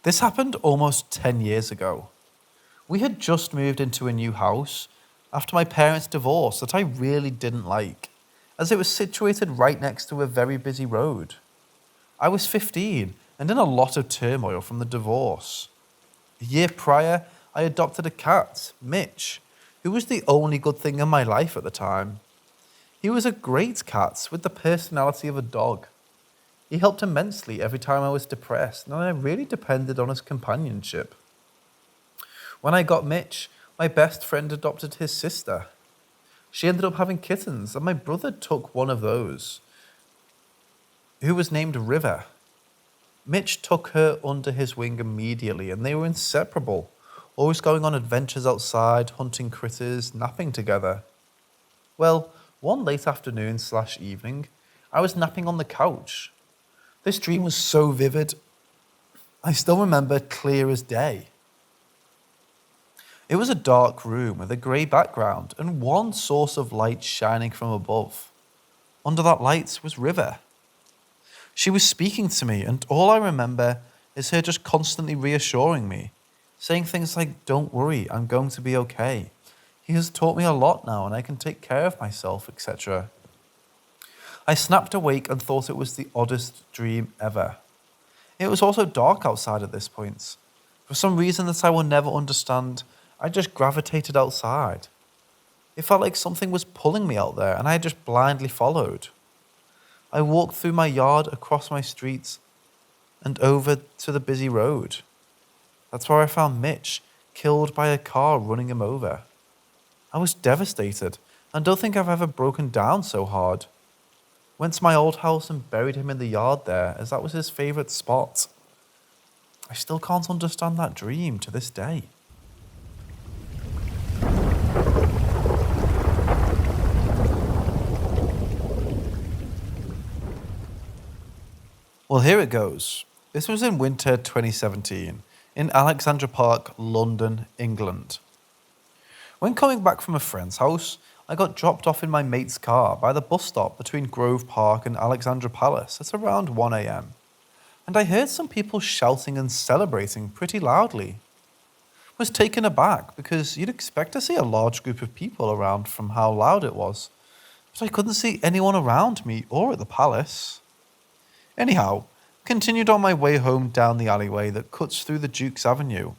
This happened almost 10 years ago. We had just moved into a new house after my parents' divorce that I really didn't like, as it was situated right next to a very busy road. I was 15 and in a lot of turmoil from the divorce. A year prior, I adopted a cat, Mitch, who was the only good thing in my life at the time. He was a great cat with the personality of a dog. He helped immensely every time I was depressed, and I really depended on his companionship. When I got Mitch, my best friend adopted his sister. She ended up having kittens, and my brother took one of those, who was named River. Mitch took her under his wing immediately, and they were inseparable, always going on adventures outside, hunting critters, napping together. Well, one late afternoon/evening, I was napping on the couch. This dream was so vivid, I still remember clear as day. It was a dark room with a grey background and one source of light shining from above. Under that light was River. She was speaking to me, and all I remember is her just constantly reassuring me, saying things like, "Don't worry, I'm going to be okay. He has taught me a lot now and I can take care of myself," etc. I snapped awake and thought it was the oddest dream ever. It was also dark outside at this point. For some reason that I will never understand, I just gravitated outside. It felt like something was pulling me out there and I just blindly followed. I walked through my yard, across my streets, and over to the busy road. That's where I found Mitch, killed by a car running him over. I was devastated and don't think I've ever broken down so hard. Went to my old house and buried him in the yard there, as that was his favourite spot. I still can't understand that dream to this day. Well, here it goes. This was in winter 2017, in Alexandra Park, London, England. When coming back from a friend's house, I got dropped off in my mate's car by the bus stop between Grove Park and Alexandra Palace at around 1 a.m. And I heard some people shouting and celebrating pretty loudly. Was taken aback because you'd expect to see a large group of people around from how loud it was, but I couldn't see anyone around me or at the palace. Anyhow, continued on my way home down the alleyway that cuts through the Duke's Avenue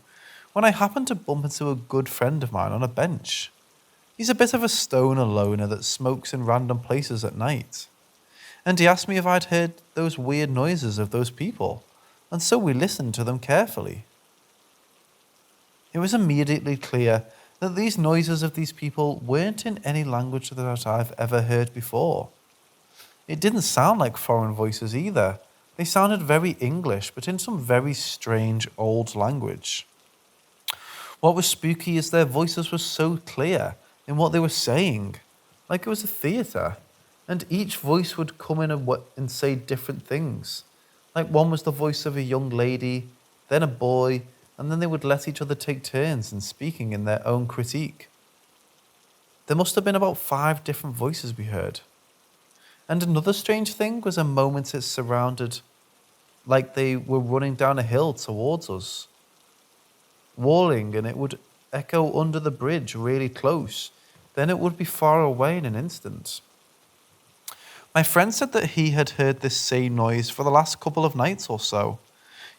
when I happened to bump into a good friend of mine on a bench. He's a bit of a stoner loner that smokes in random places at night. And he asked me if I'd heard those weird noises of those people, and so we listened to them carefully. It was immediately clear that these noises of these people weren't in any language that I've ever heard before. It didn't sound like foreign voices either. They sounded very English, but in some very strange old language. What was spooky is their voices were so clear in what they were saying, like it was a theatre, and each voice would come in and say different things. Like one was the voice of a young lady, then a boy, and then they would let each other take turns in speaking in their own critique. There must have been about 5 different voices we heard. And another strange thing was a moment it surrounded like they were running down a hill towards us, walling, and it would echo under the bridge really close. Then it would be far away in an instant. My friend said that he had heard this same noise for the last couple of nights or so.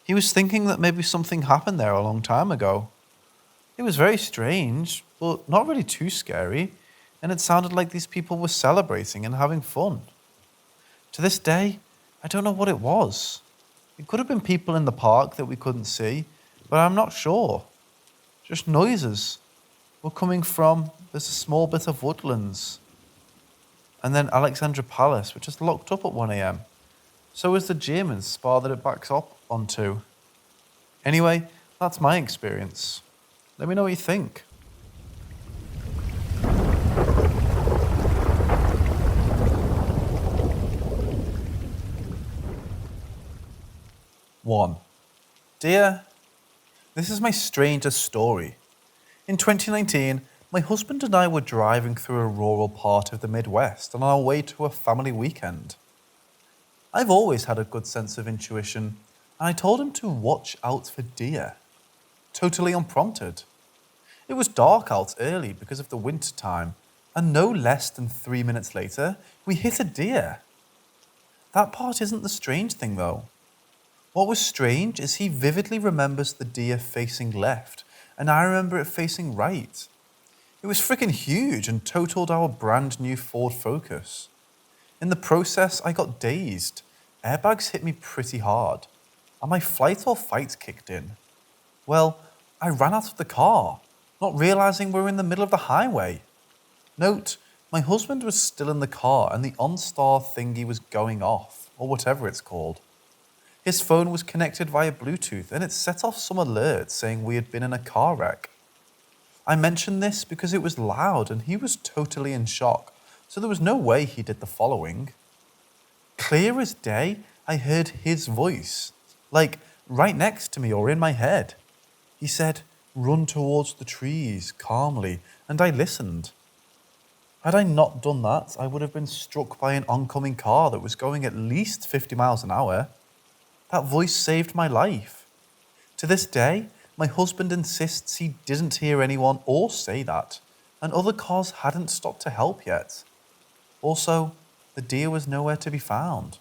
He was thinking that maybe something happened there a long time ago. It was very strange, but not really too scary, and it sounded like these people were celebrating and having fun. To this day, I don't know what it was. It could have been people in the park that we couldn't see, but I'm not sure. Just noises were coming from, there's a small bit of woodlands. And then Alexandra Palace, which is locked up at 1 a.m. So is the gym and spa that it backs up onto. Anyway, that's my experience. Let me know what you think. One. Dear, this is my strangest story. In 2019, my husband and I were driving through a rural part of the Midwest on our way to a family weekend. I've always had a good sense of intuition, and I told him to watch out for deer, totally unprompted. It was dark out early because of the winter time, and no less than 3 minutes later, we hit a deer. That part isn't the strange thing though. What was strange is he vividly remembers the deer facing left, and I remember it facing right. It was freaking huge and totaled our brand new Ford Focus. In the process, I got dazed. Airbags hit me pretty hard, and my flight or fight kicked in. Well, I ran out of the car, not realizing we were in the middle of the highway. Note, my husband was still in the car and the OnStar thingy was going off, or whatever it's called. His phone was connected via Bluetooth and it set off some alerts saying we had been in a car wreck. I mentioned this because it was loud and he was totally in shock, so there was no way he did the following. Clear as day, I heard his voice, like right next to me or in my head. He said, "Run towards the trees, calmly," and I listened. Had I not done that, I would have been struck by an oncoming car that was going at least 50 miles an hour. That voice saved my life. To this day, my husband insists he didn't hear anyone or say that, and other cars hadn't stopped to help yet. Also, the deer was nowhere to be found,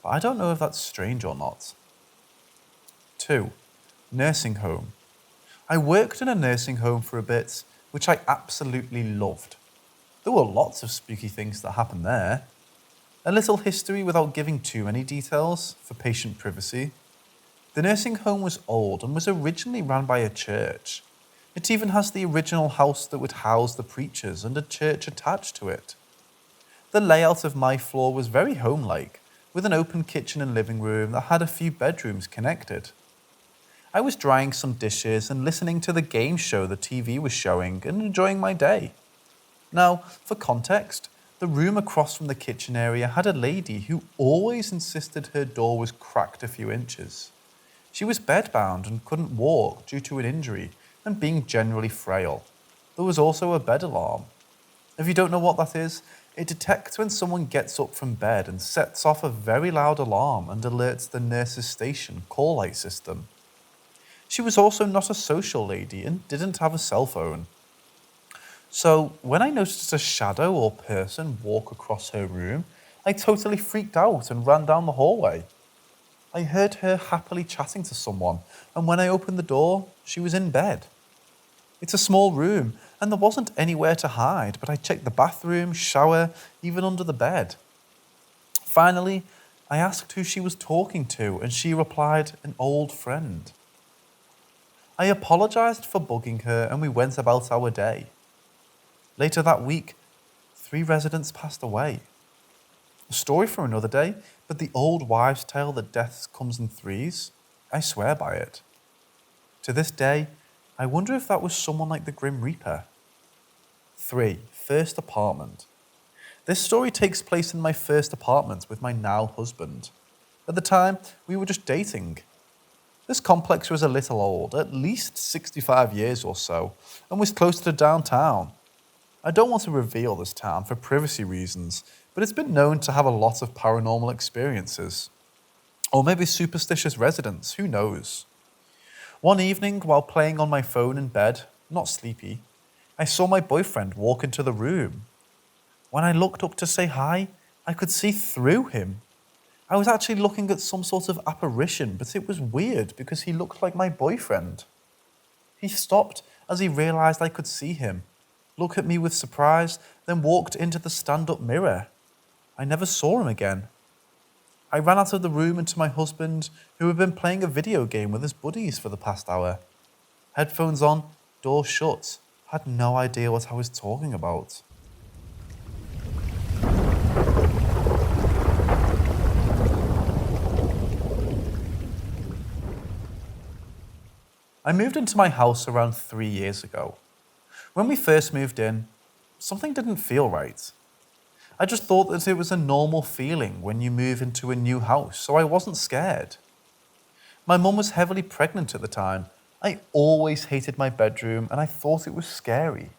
but I don't know if that's strange or not. 2. Nursing home. I worked in a nursing home for a bit, which I absolutely loved. There were lots of spooky things that happened there. A little history without giving too many details, for patient privacy. The nursing home was old and was originally run by a church. It even has the original house that would house the preachers and a church attached to it. The layout of my floor was very home-like, with an open kitchen and living room that had a few bedrooms connected. I was drying some dishes and listening to the game show the TV was showing and enjoying my day. Now, for context, the room across from the kitchen area had a lady who always insisted her door was cracked a few inches. She was bedbound and couldn't walk due to an injury and being generally frail. There was also a bed alarm. If you don't know what that is, it detects when someone gets up from bed and sets off a very loud alarm and alerts the nurse's station call light system. She was also not a social lady and didn't have a cell phone. So when I noticed a shadow or person walk across her room, I totally freaked out and ran down the hallway. I heard her happily chatting to someone, and when I opened the door, she was in bed. It's a small room, and there wasn't anywhere to hide, but I checked the bathroom, shower, even under the bed. Finally, I asked who she was talking to, and she replied, "An old friend." I apologized for bugging her, and we went about our day. Later that week, 3 residents passed away. A story for another day, but the old wives' tale that death comes in threes, I swear by it. To this day, I wonder if that was someone like the Grim Reaper. 3. First apartment. This story takes place in my first apartment with my now husband. At the time, we were just dating. This complex was a little old, at least 65 years or so, and was close to downtown. I don't want to reveal this town for privacy reasons, but it's been known to have a lot of paranormal experiences. Or maybe superstitious residents, who knows? One evening, while playing on my phone in bed, not sleepy, I saw my boyfriend walk into the room. When I looked up to say hi, I could see through him. I was actually looking at some sort of apparition, but it was weird because he looked like my boyfriend. He stopped as he realized I could see him, looked at me with surprise, then walked into the stand-up mirror. I never saw him again. I ran out of the room and to my husband, who had been playing a video game with his buddies for the past hour. Headphones on, door shut. Had no idea what I was talking about. I moved into my house around 3 years ago. When we first moved in, something didn't feel right. I just thought that it was a normal feeling when you move into a new house, so I wasn't scared. My mum was heavily pregnant at the time. I always hated my bedroom and I thought it was scary.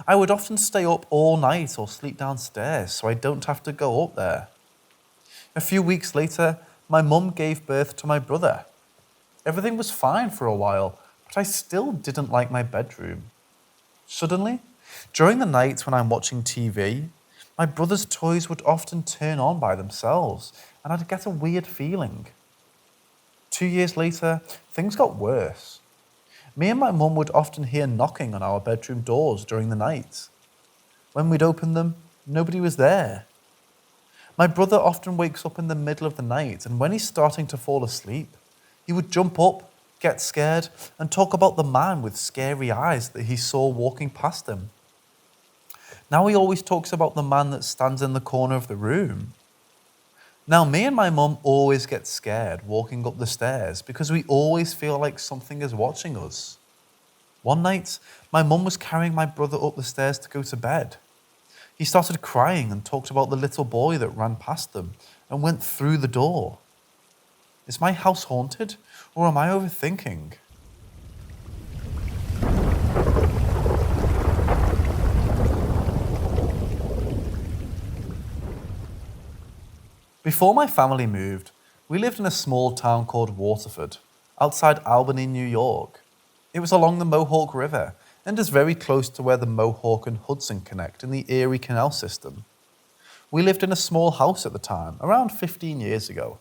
I would often stay up all night or sleep downstairs so I don't have to go up there. A few weeks later, My mum gave birth to my brother. Everything was fine for a while, but I still didn't like my bedroom. Suddenly, during the nights when I'm watching TV, my brother's toys would often turn on by themselves, and I'd get a weird feeling. 2 years later, things got worse. Me and my mum would often hear knocking on our bedroom doors during the night. When we'd open them, nobody was there. My brother often wakes up in the middle of the night, and when he's starting to fall asleep, he would jump up, get scared, and talk about the man with scary eyes that he saw walking past him. Now he always talks about the man that stands in the corner of the room. Now, me and my mum always get scared walking up the stairs because we always feel like something is watching us. One night, my mum was carrying my brother up the stairs to go to bed. He started crying and talked about the little boy that ran past them and went through the door. Is my house haunted, or am I overthinking? Before my family moved, we lived in a small town called Waterford, outside Albany, New York. It was along the Mohawk River and is very close to where the Mohawk and Hudson connect in the Erie Canal system. We lived in a small house at the time, around 15 years ago.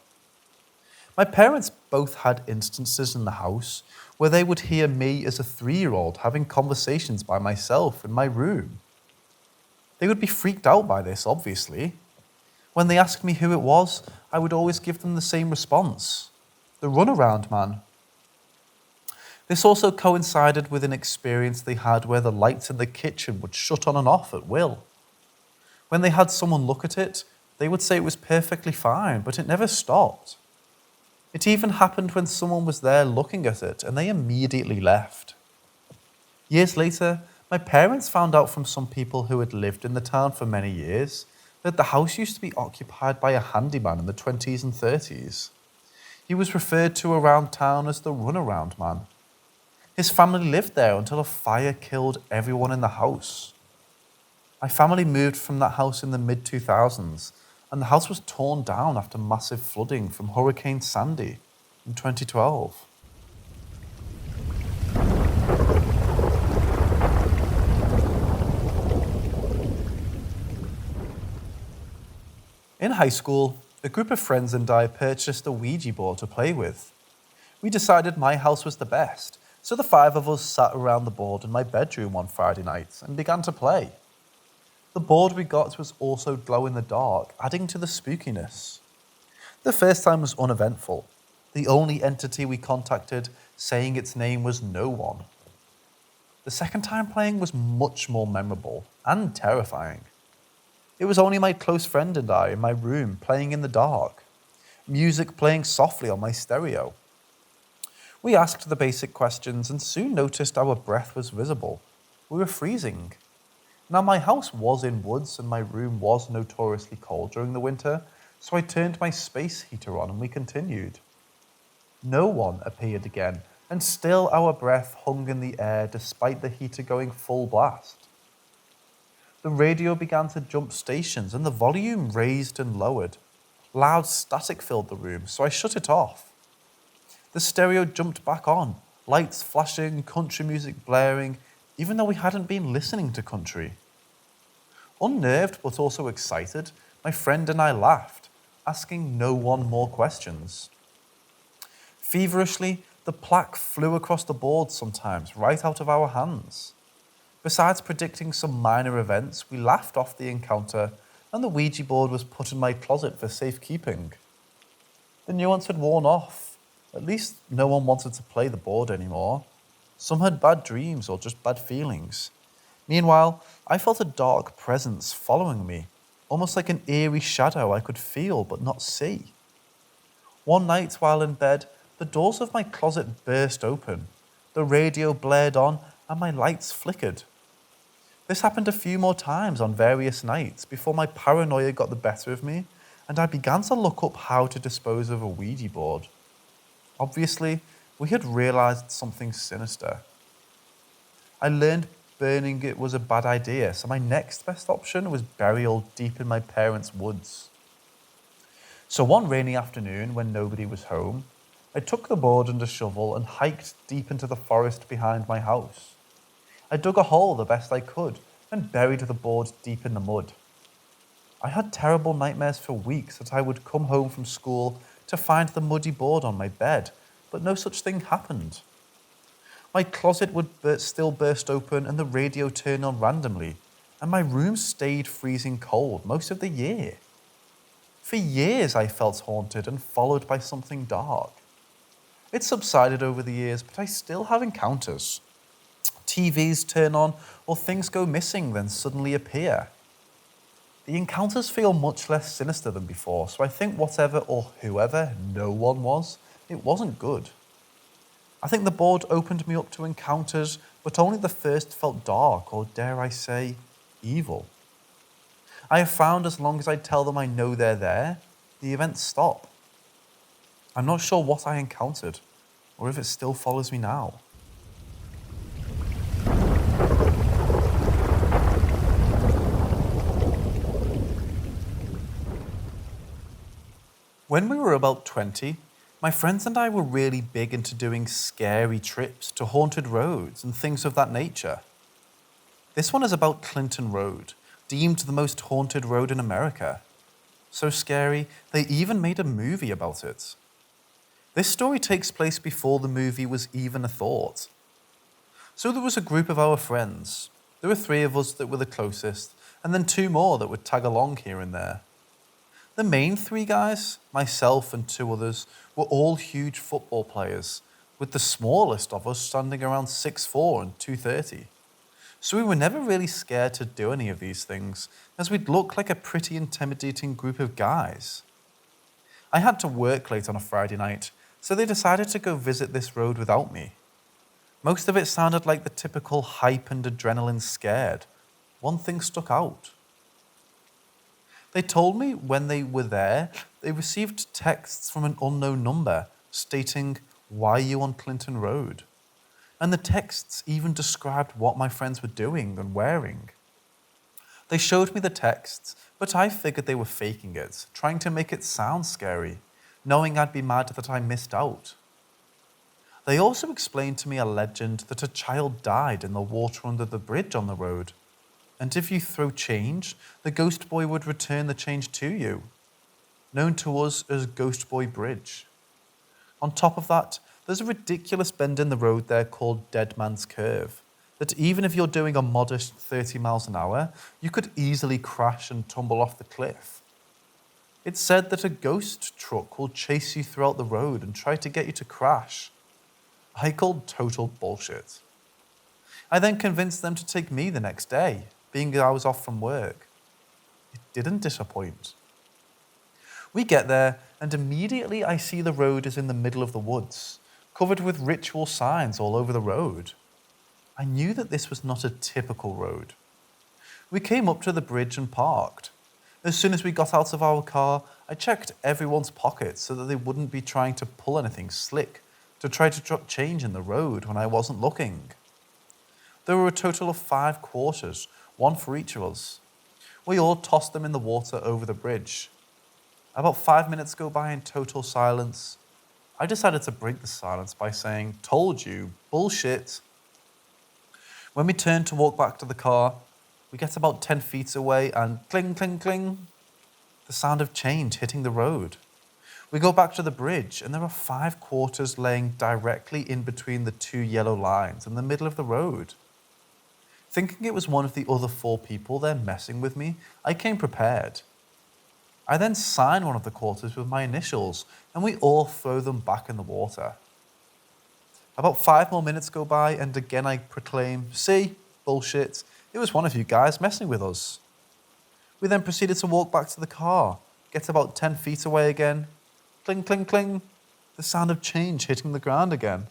My parents both had instances in the house where they would hear me as a 3-year-old having conversations by myself in my room. They would be freaked out by this, obviously. When they asked me who it was, I would always give them the same response: the runaround man. This also coincided with an experience they had where the lights in the kitchen would shut on and off at will. When they had someone look at it, they would say it was perfectly fine, but it never stopped. It even happened when someone was there looking at it and they immediately left. Years later, my parents found out from some people who had lived in the town for many years that the house used to be occupied by a handyman in the 20s and 30s. He was referred to around town as the runaround man. His family lived there until a fire killed everyone in the house. My family moved from that house in the mid-2000s, and the house was torn down after massive flooding from Hurricane Sandy in 2012. In high school, a group of friends and I purchased a Ouija board to play with. We decided my house was the best, so the 5 of us sat around the board in my bedroom one Friday night and began to play. The board we got was also glow in the dark, adding to the spookiness. The first time was uneventful. The only entity we contacted saying its name was no one. The second time playing was much more memorable and terrifying. It was only my close friend and I in my room playing in the dark, music playing softly on my stereo. We asked the basic questions and soon noticed our breath was visible. We were freezing. Now my house was in woods and my room was notoriously cold during the winter, so I turned my space heater on and we continued. No one appeared again, and still our breath hung in the air despite the heater going full blast. The radio began to jump stations and the volume raised and lowered. Loud static filled the room, so I shut it off. The stereo jumped back on, lights flashing, country music blaring, even though we hadn't been listening to country. Unnerved but also excited, my friend and I laughed, asking no one more questions. Feverishly, the plaque flew across the board sometimes, right out of our hands. Besides predicting some minor events, we laughed off the encounter and the Ouija board was put in my closet for safekeeping. The nuance had worn off. At least no one wanted to play the board anymore. Some had bad dreams or just bad feelings. Meanwhile, I felt a dark presence following me, almost like an eerie shadow I could feel but not see. One night while in bed, the doors of my closet burst open, the radio blared on, and my lights flickered. This happened a few more times on various nights before my paranoia got the better of me and I began to look up how to dispose of a Ouija board. Obviously, we had realized something sinister. I learned burning it was a bad idea, so my next best option was burial deep in my parents' woods. So one rainy afternoon, when nobody was home, I took the board and a shovel and hiked deep into the forest behind my house. I dug a hole the best I could and buried the board deep in the mud. I had terrible nightmares for weeks that I would come home from school to find the muddy board on my bed, but no such thing happened. My closet would still burst open and the radio turn on randomly, and my room stayed freezing cold most of the year. For years I felt haunted and followed by something dark. It subsided over the years, but I still have encounters. TVs turn on or things go missing, then suddenly appear. The encounters feel much less sinister than before, so I think whatever or whoever no one was, it wasn't good. I think the board opened me up to encounters, but only the first felt dark, or dare I say, evil. I have found as long as I tell them I know they're there, the events stop. I'm not sure what I encountered, or if it still follows me now. When we were about 20, my friends and I were really big into doing scary trips to haunted roads and things of that nature. This one is about Clinton Road, deemed the most haunted road in America. So scary, they even made a movie about it. This story takes place before the movie was even a thought. So there was a group of our friends. There were 3 of us that were the closest, and then 2 more that would tag along here and there. The main 3 guys, myself and 2 others, were all huge football players, with the smallest of us standing around 6'4" and 230. So we were never really scared to do any of these things, as we'd look like a pretty intimidating group of guys. I had to work late on a Friday night, so they decided to go visit this road without me. Most of it sounded like the typical hype and adrenaline scared. One thing stuck out. They told me when they were there, they received texts from an unknown number stating, "Why are you on Clinton Road?" And the texts even described what my friends were doing and wearing. They showed me the texts, but I figured they were faking it, trying to make it sound scary, knowing I'd be mad that I missed out. They also explained to me a legend that a child died in the water under the bridge on the road, and if you throw change, the ghost boy would return the change to you, known to us as Ghost Boy Bridge. On top of that, there's a ridiculous bend in the road there called Dead Man's Curve, that even if you're doing a modest 30 miles an hour, you could easily crash and tumble off the cliff. It's said that a ghost truck will chase you throughout the road and try to get you to crash. I called total bullshit. I then convinced them to take me the next day, being I was off from work. It didn't disappoint. We get there, and immediately I see the road is in the middle of the woods, covered with ritual signs all over the road. I knew that this was not a typical road. We came up to the bridge and parked. As soon as we got out of our car, I checked everyone's pockets so that they wouldn't be trying to pull anything slick to try to drop change in the road when I wasn't looking. There were a total of 5 quarters, 1 for each of us. We all tossed them in the water over the bridge. About 5 minutes go by in total silence. I decided to break the silence by saying, "Told you, bullshit." When we turned to walk back to the car, we get about 10 feet away and cling, cling, cling, the sound of change hitting the road. We go back to the bridge and there are 5 quarters laying directly in between the 2 yellow lines in the middle of the road. Thinking it was one of the other 4 people there messing with me, I came prepared. I then sign one of the quarters with my initials, and we all throw them back in the water. About 5 more minutes go by, and again I proclaim, "See, bullshit, it was one of you guys messing with us." We then proceeded to walk back to the car, get about 10 feet away again, cling, cling, cling, the sound of change hitting the ground again.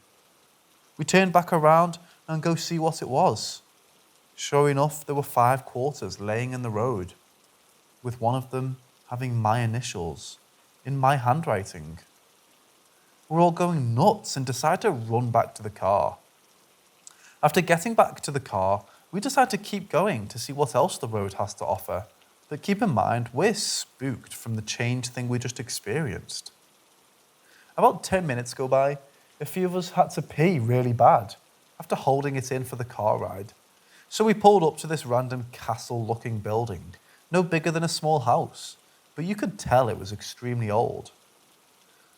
We turn back around and go see what it was. Sure enough, there were 5 quarters laying in the road, with one of them having my initials in my handwriting. We're all going nuts and decide to run back to the car. After getting back to the car, we decide to keep going to see what else the road has to offer, But keep in mind, we're spooked from the change thing we just experienced. About 10 minutes go by, a few of us had to pee really bad after holding it in for the car ride. So we pulled up to this random castle-looking building, no bigger than a small house, but you could tell it was extremely old.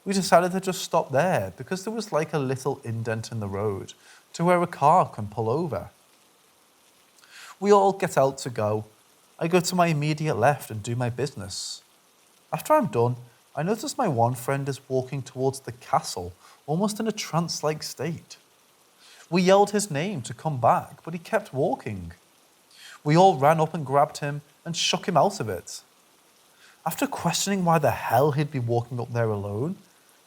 We decided to just stop there because there was like a little indent in the road to where a car can pull over. We all get out to go. I go to my immediate left and do my business. After I'm done, I notice my one friend is walking towards the castle, almost in a trance-like state. We yelled his name to come back, but he kept walking. We all ran up and grabbed him and shook him out of it. After questioning why the hell he'd be walking up there alone,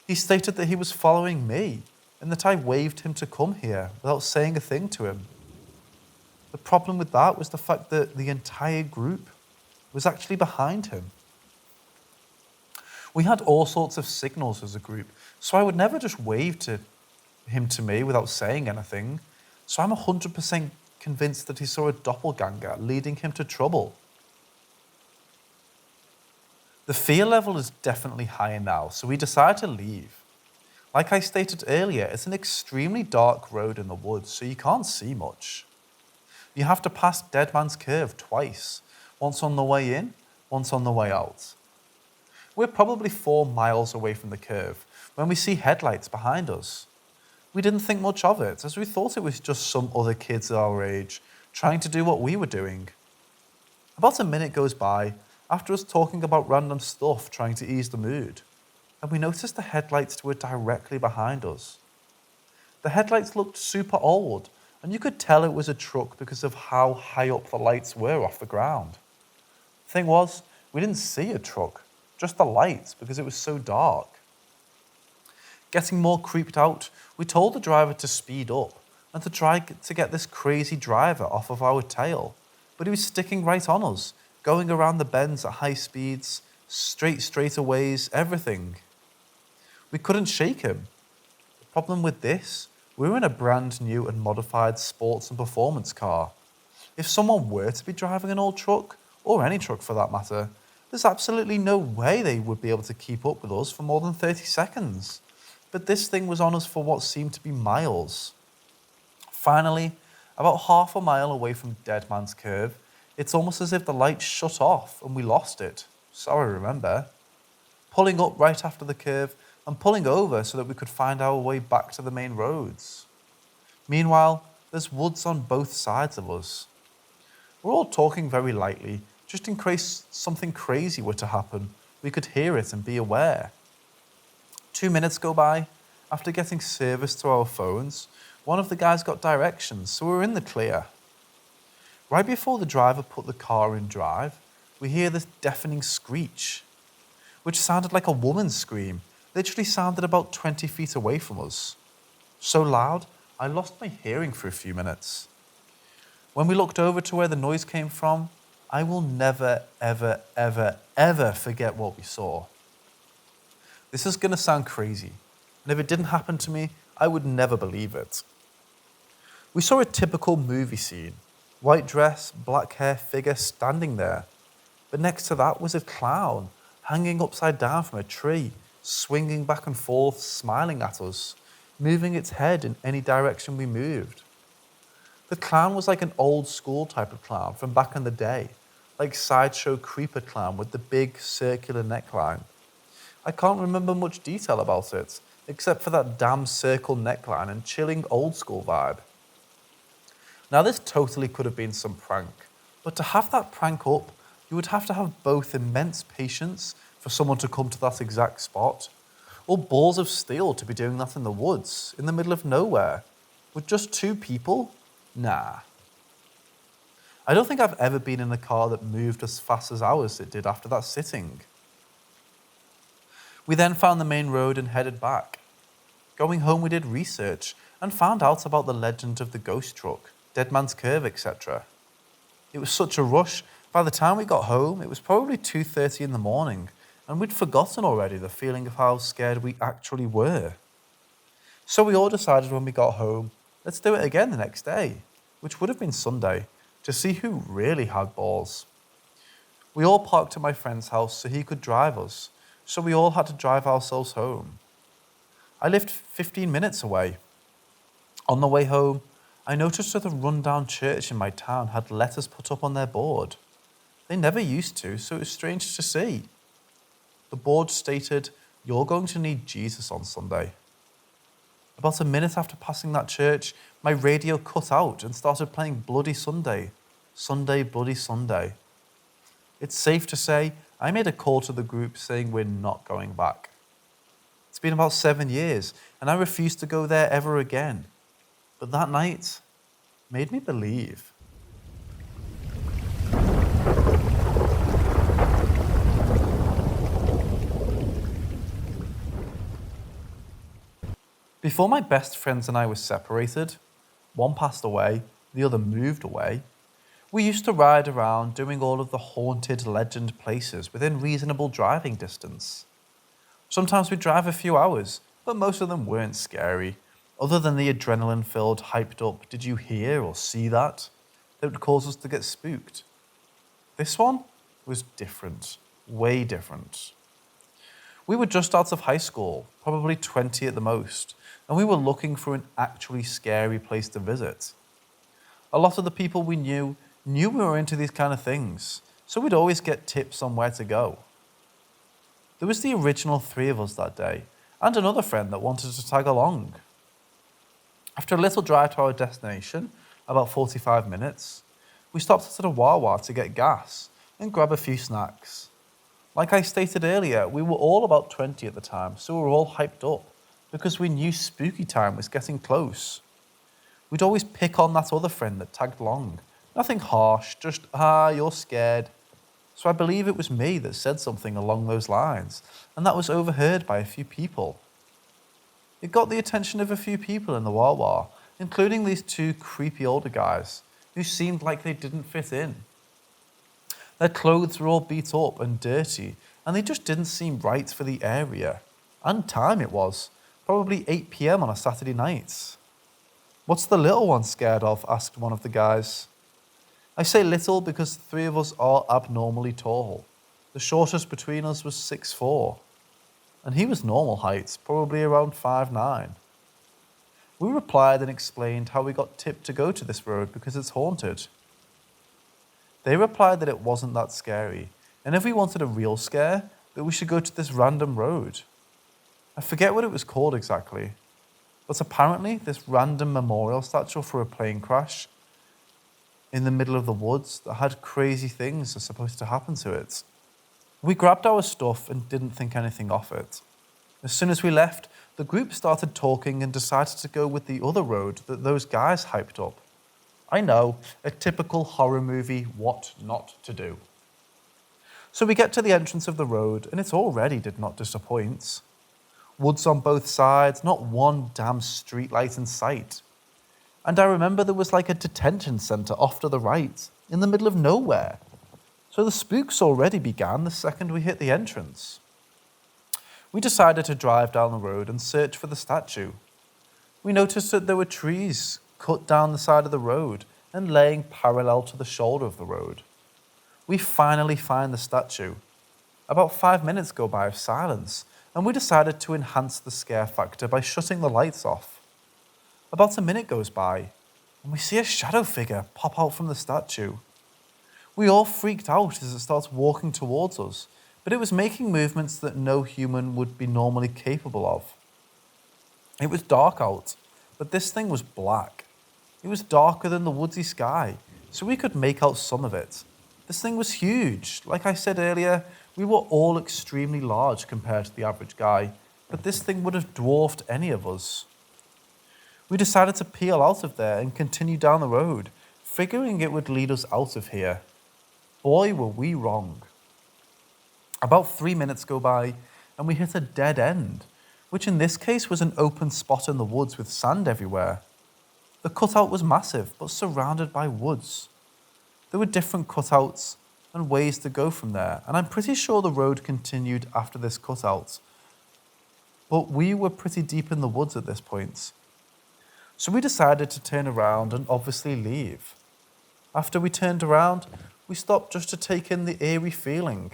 he stated that he was following me and that I waved him to come here without saying a thing to him. The problem with that was the fact that the entire group was actually behind him. We had all sorts of signals as a group, so I would never just wave to him to me without saying anything. So I'm 100% convinced that he saw a doppelganger leading him to trouble. The fear level is definitely higher now, so we decide to leave. Like I stated earlier, it's an extremely dark road in the woods, so you can't see much. You have to pass Dead Man's Curve twice, once on the way in, once on the way out. We're probably 4 miles away from the curve when we see headlights behind us. We didn't think much of it, as we thought it was just some other kids our age trying to do what we were doing. About a minute goes by after us talking about random stuff trying to ease the mood, and we noticed the headlights were directly behind us. The headlights looked super old, and you could tell it was a truck because of how high up the lights were off the ground. Thing was, we didn't see a truck, just the lights because it was so dark. Getting more creeped out, we told the driver to speed up and to try to get this crazy driver off of our tail, but he was sticking right on us, going around the bends at high speeds, straightaways, everything. We couldn't shake him. The problem with this, we were in a brand new and modified sports and performance car. If someone were to be driving an old truck, or any truck for that matter, there's absolutely no way they would be able to keep up with us for more than 30 seconds. But this thing was on us for what seemed to be miles. Finally, about half a mile away from Dead Man's Curve, it's almost as if the light shut off and we lost it. So I remember. Pulling up right after the curve and pulling over so that we could find our way back to the main roads. Meanwhile, there's woods on both sides of us. We're all talking very lightly, just in case something crazy were to happen. We could hear it and be aware. 2 minutes go by. After getting service to our phones, one of the guys got directions, so we were in the clear. Right before the driver put the car in drive, we hear this deafening screech, which sounded like a woman's scream. Literally sounded about 20 feet away from us. So loud, I lost my hearing for a few minutes. When we looked over to where the noise came from, I will never, ever, ever, ever forget what we saw. This is going to sound crazy, and if it didn't happen to me, I would never believe it. We saw a typical movie scene. White dress, black hair figure standing there. But next to that was a clown hanging upside down from a tree, swinging back and forth, smiling at us, moving its head in any direction we moved. The clown was like an old school type of clown from back in the day, like sideshow creeper clown with the big circular neckline. I can't remember much detail about it, except for that damn circle neckline and chilling old school vibe. Now this totally could have been some prank, but to have that prank up, you would have to have both immense patience for someone to come to that exact spot, or balls of steel to be doing that in the woods, in the middle of nowhere, with just 2 people? Nah. I don't think I've ever been in a car that moved as fast as ours did after that sitting. We then found the main road and headed back. Going home we did research and found out about the legend of the ghost truck, Dead Man's Curve, etc. It was such a rush, by the time we got home it was probably 2:30 in the morning and we'd forgotten already the feeling of how scared we actually were. So we all decided when we got home, let's do it again the next day, which would have been Sunday, to see who really had balls. We all parked at my friend's house so he could drive us, so we all had to drive ourselves home. I lived 15 minutes away. On the way home, I noticed that the rundown church in my town had letters put up on their board. They never used to, so it was strange to see. The board stated, "You're going to need Jesus on Sunday." About a minute after passing that church, my radio cut out and started playing Bloody Sunday. Sunday, Bloody Sunday. It's safe to say I made a call to the group saying we're not going back. It's been about 7 years, and I refuse to go there ever again. But that night made me believe. Before my best friends and I were separated, one passed away, the other moved away, we used to ride around doing all of the haunted legend places within reasonable driving distance. Sometimes we'd drive a few hours, but most of them weren't scary, other than the adrenaline-filled, hyped up, "Did you hear or see that?" that would cause us to get spooked. This one was different, way different. We were just out of high school, probably 20 at the most, and we were looking for an actually scary place to visit. A lot of the people we knew we were into these kind of things, so we'd always get tips on where to go. There was the original 3 of us that day, and another friend that wanted to tag along. After a little drive to our destination, about 45 minutes, we stopped at a Wawa to get gas and grab a few snacks. Like I stated earlier, we were all about 20 at the time, so we were all hyped up because we knew spooky time was getting close. We'd always pick on that other friend that tagged along. Nothing harsh, just, "You're scared." So I believe it was me that said something along those lines, and that was overheard by a few people. It got the attention of a few people in the Wawa, including these 2 creepy older guys who seemed like they didn't fit in. Their clothes were all beat up and dirty, and they just didn't seem right for the area. And time it was, probably 8 p.m. on a Saturday night. "What's the little one scared of?" asked one of the guys. I say little because the 3 of us are abnormally tall. The shortest between us was 6'4", and he was normal height, probably around 5'9". We replied and explained how we got tipped to go to this road because it's haunted. They replied that it wasn't that scary, and if we wanted a real scare, that we should go to this random road. I forget what it was called exactly, but apparently this random memorial statue for a plane crash in the middle of the woods that had crazy things are supposed to happen to it. We grabbed our stuff and didn't think anything of it. As soon as we left, the group started talking and decided to go with the other road that those guys hyped up. I know, a typical horror movie what not to do. So we get to the entrance of the road and it already did not disappoint. Woods on both sides, not one damn streetlight in sight. And I remember there was like a detention centre off to the right, in the middle of nowhere. So the spooks already began the second we hit the entrance. We decided to drive down the road and search for the statue. We noticed that there were trees cut down the side of the road and laying parallel to the shoulder of the road. We finally find the statue. About 5 minutes go by of silence, and we decided to enhance the scare factor by shutting the lights off. About a minute goes by, and we see a shadow figure pop out from the statue. We all freaked out as it starts walking towards us, but it was making movements that no human would be normally capable of. It was dark out, but this thing was black. It was darker than the woodsy sky, so we could make out some of it. This thing was huge. Like I said earlier, we were all extremely large compared to the average guy, but this thing would have dwarfed any of us. We decided to peel out of there and continue down the road, figuring it would lead us out of here. Boy, were we wrong. About 3 minutes go by, and we hit a dead end, which in this case was an open spot in the woods with sand everywhere. The cutout was massive, but surrounded by woods. There were different cutouts and ways to go from there, and I'm pretty sure the road continued after this cutout. But we were pretty deep in the woods at this point. So we decided to turn around and obviously leave. After we turned around, we stopped just to take in the eerie feeling.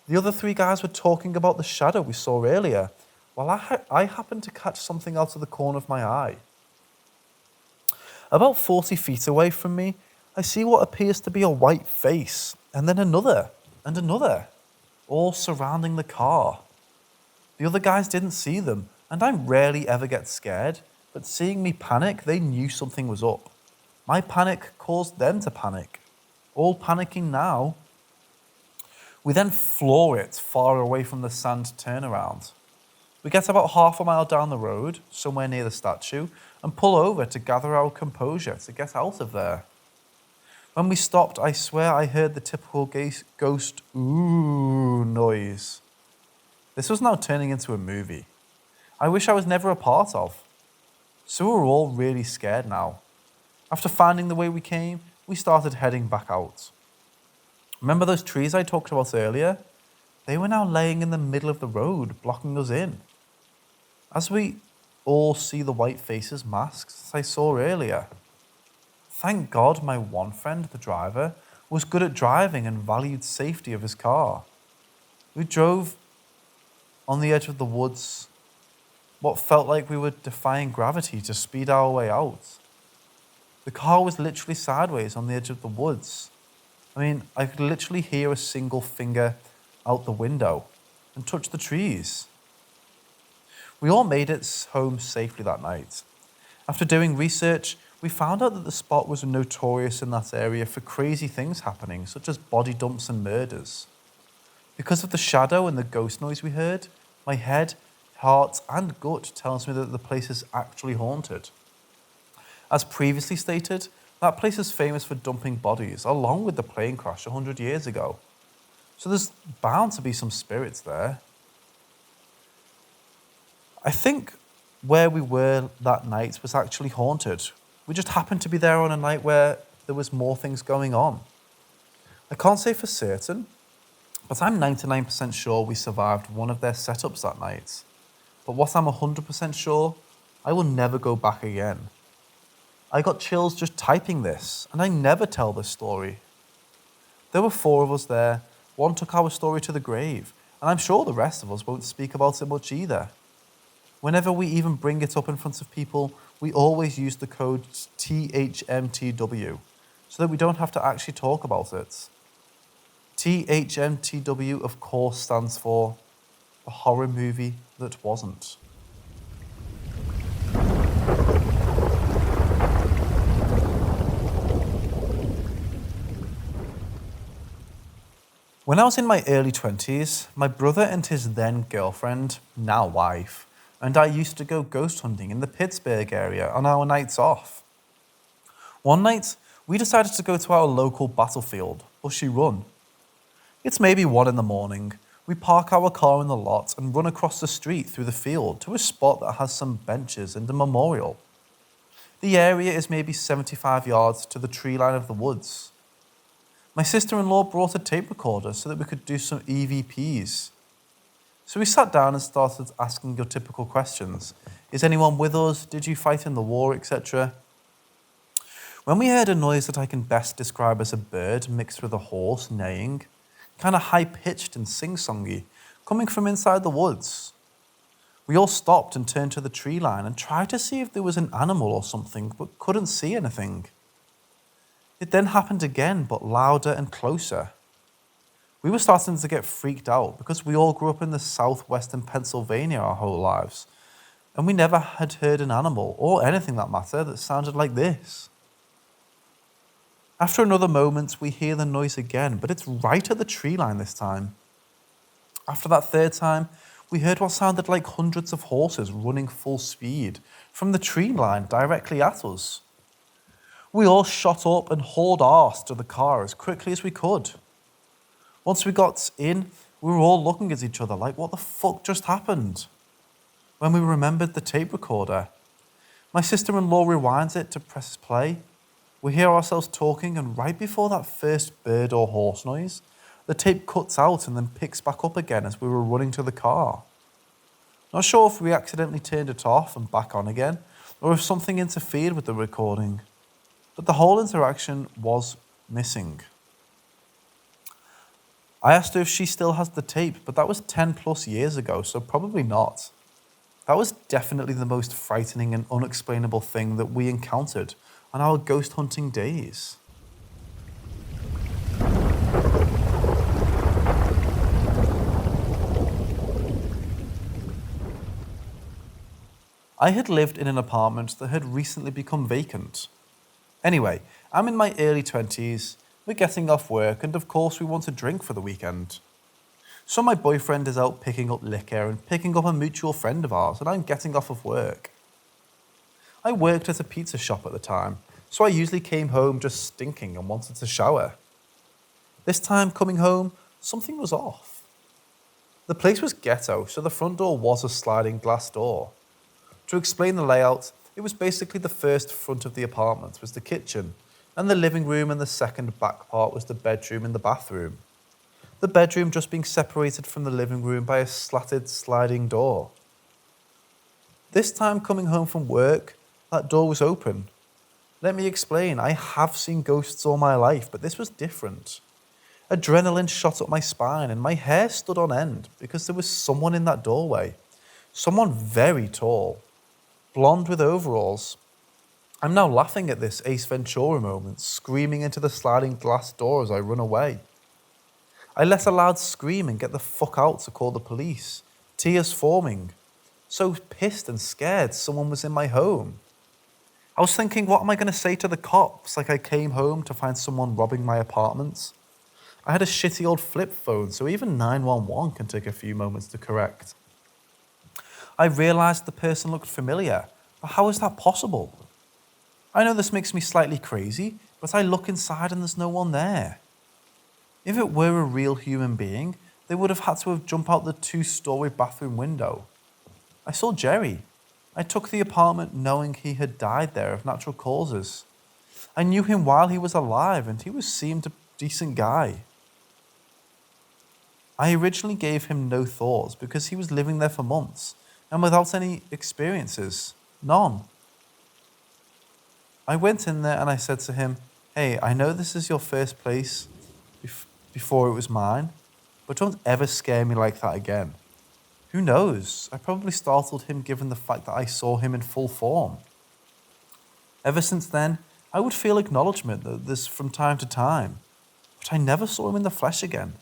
The other three guys were talking about the shadow we saw earlier, while I happened to catch something out of the corner of my eye. About 40 feet away from me, I see what appears to be a white face, and then another, and another, all surrounding the car. The other guys didn't see them, and I rarely ever get scared, but seeing me panic, they knew something was up. My panic caused them to panic. All panicking now. We then floor it far away from the sand turnaround. We get about half a mile down the road, somewhere near the statue, and pull over to gather our composure to get out of there. When we stopped, I swear I heard the typical ghost ooh noise. This was now turning into a movie I wish I was never a part of. So we were all really scared now. After finding the way we came, we started heading back out. Remember those trees I talked about earlier? They were now laying in the middle of the road, blocking us in. As we all see the white faces, masks, as I saw earlier. Thank God my one friend, the driver, was good at driving and valued safety of his car. We drove on the edge of the woods, what felt like we were defying gravity to speed our way out. The car was literally sideways on the edge of the woods. I mean, I could literally hear a single finger out the window and touch the trees. We all made it home safely that night. After doing research, we found out that the spot was notorious in that area for crazy things happening, such as body dumps and murders. Because of the shadow and the ghost noise we heard, my head, heart, and gut tells me that the place is actually haunted. As previously stated, that place is famous for dumping bodies, along with the plane crash 100 years ago. So there's bound to be some spirits there. I think where we were that night was actually haunted. We just happened to be there on a night where there was more things going on. I can't say for certain, but I'm 99% sure we survived one of their setups that night. But what I'm 100% sure, I will never go back again. I got chills just typing this, and I never tell this story. There were 4 of us there. One took our story to the grave, and I'm sure the rest of us won't speak about it much either. Whenever we even bring it up in front of people, we always use the code THMTW, so that we don't have to actually talk about it. THMTW, of course, stands for a horror movie that wasn't. When I was in my early 20s, my brother and his then girlfriend, now wife, and I used to go ghost hunting in the Pittsburgh area on our nights off. One night, we decided to go to our local battlefield, Bushy Run. It's maybe 1 in the morning. We park our car in the lot and run across the street through the field to a spot that has some benches and a memorial. The area is maybe 75 yards to the tree line of the woods. My sister-in-law brought a tape recorder so that we could do some EVPs. So we sat down and started asking your typical questions. Is anyone with us? Did you fight in the war, etc.? When we heard a noise that I can best describe as a bird mixed with a horse neighing, kind of high-pitched and sing-songy, coming from inside the woods. We all stopped and turned to the tree line and tried to see if there was an animal or something, but couldn't see anything. It then happened again, but louder and closer. We were starting to get freaked out because we all grew up in the southwestern Pennsylvania our whole lives, and we never had heard an animal, or anything that matter, that sounded like this. After another moment, we hear the noise again, but it's right at the tree line this time. After that 3rd time, we heard what sounded like hundreds of horses running full speed from the tree line directly at us. We all shot up and hauled arse to the car as quickly as we could. Once we got in, we were all looking at each other like, what the fuck just happened? When we remembered the tape recorder, my sister-in-law rewinds it to press play. We hear ourselves talking, and right before that first bird or horse noise, the tape cuts out and then picks back up again as we were running to the car. Not sure if we accidentally turned it off and back on again, or if something interfered with the recording, but the whole interaction was missing. I asked her if she still has the tape, but that was 10 plus years ago, so probably not. That was definitely the most frightening and unexplainable thing that we encountered on our ghost hunting days. I had lived in an apartment that had recently become vacant. Anyway, I'm in my early 20s, we're getting off work, and of course, we want to drink for the weekend. So my boyfriend is out picking up liquor and picking up a mutual friend of ours, and I'm getting off of work. I worked at a pizza shop at the time, so I usually came home just stinking and wanted to shower. This time coming home, something was off. The place was ghetto, so the front door was a sliding glass door. To explain the layout, it was basically the first front of the apartment was the kitchen, and the living room, and the second back part was the bedroom and the bathroom. The bedroom just being separated from the living room by a slatted sliding door. This time coming home from work, that door was open. Let me explain, I have seen ghosts all my life, but this was different. Adrenaline shot up my spine and my hair stood on end because there was someone in that doorway. Someone very tall, blonde with overalls. I'm now laughing at this Ace Ventura moment, screaming into the sliding glass door as I run away. I let a loud scream and get the fuck out to call the police, tears forming. So pissed and scared someone was in my home. I was thinking, what am I going to say to the cops? Like I came home to find someone robbing my apartment? I had a shitty old flip phone, so even 911 can take a few moments to correct. I realised the person looked familiar, but how is that possible? I know this makes me slightly crazy, but I look inside and there's no one there. If it were a real human being, they would have had to have jumped out the 2-story bathroom window. I saw Jerry. I took the apartment knowing he had died there of natural causes. I knew him while he was alive and he seemed a decent guy. I originally gave him no thoughts because he was living there for months and without any experiences. None. I went in there and I said to him, hey, I know this is your first place before it was mine, but don't ever scare me like that again. Who knows? I probably startled him given the fact that I saw him in full form. Ever since then, I would feel acknowledgement that this from time to time, but I never saw him in the flesh again.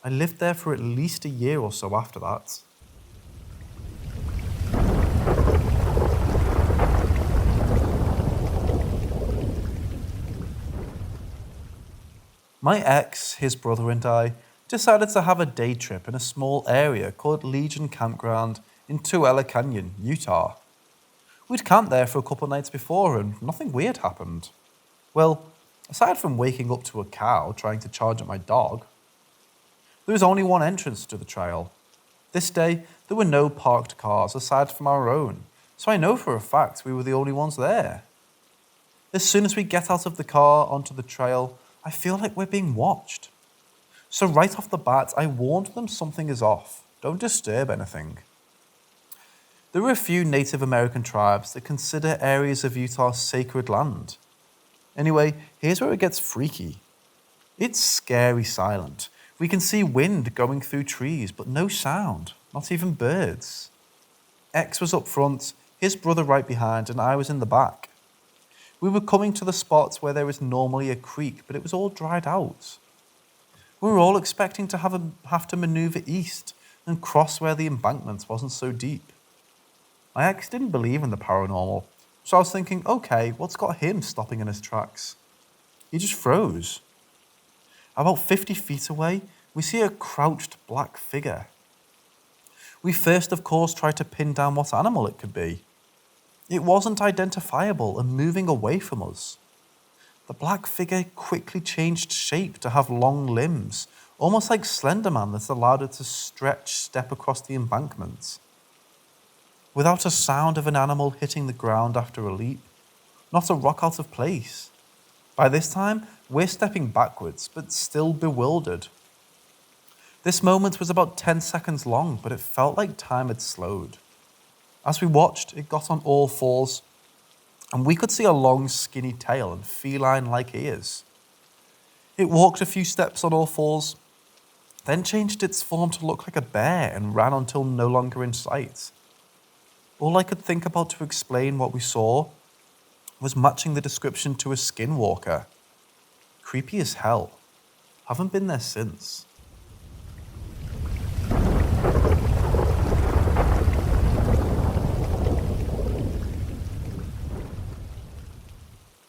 I lived there for at least a year or so after that. My ex, his brother and I decided to have a day trip in a small area called Legion Campground in Tuella Canyon, Utah. We'd camped there for a couple nights before and nothing weird happened. Well, aside from waking up to a cow trying to charge at my dog. There was only one entrance to the trail. This day, there were no parked cars aside from our own, so I know for a fact we were the only ones there. As soon as we get out of the car onto the trail, I feel like we're being watched. So right off the bat, I warned them something is off. Don't disturb anything. There are a few Native American tribes that consider areas of Utah sacred land. Anyway, here's where it gets freaky. It's scary silent. We can see wind going through trees, but no sound, not even birds. X was up front, his brother right behind, and I was in the back. We were coming to the spot where there is normally a creek, but it was all dried out. We were all expecting to have to maneuver east and cross where the embankment wasn't so deep. My ex didn't believe in the paranormal, so I was thinking, okay, what's got him stopping in his tracks? He just froze. About 50 feet away, we see a crouched black figure. We first, of course, tried to pin down what animal it could be. It wasn't identifiable and moving away from us. The black figure quickly changed shape to have long limbs, almost like Slender Man that allowed it to step across the embankment. Without a sound of an animal hitting the ground after a leap, not a rock out of place. By this time, we're stepping backwards, but still bewildered. This moment was about 10 seconds long, but it felt like time had slowed. As we watched, it got on all fours, and we could see a long, skinny tail and feline-like ears. It walked a few steps on all fours, then changed its form to look like a bear and ran until no longer in sight. All I could think about to explain what we saw was matching the description to a skinwalker. Creepy as hell. Haven't been there since.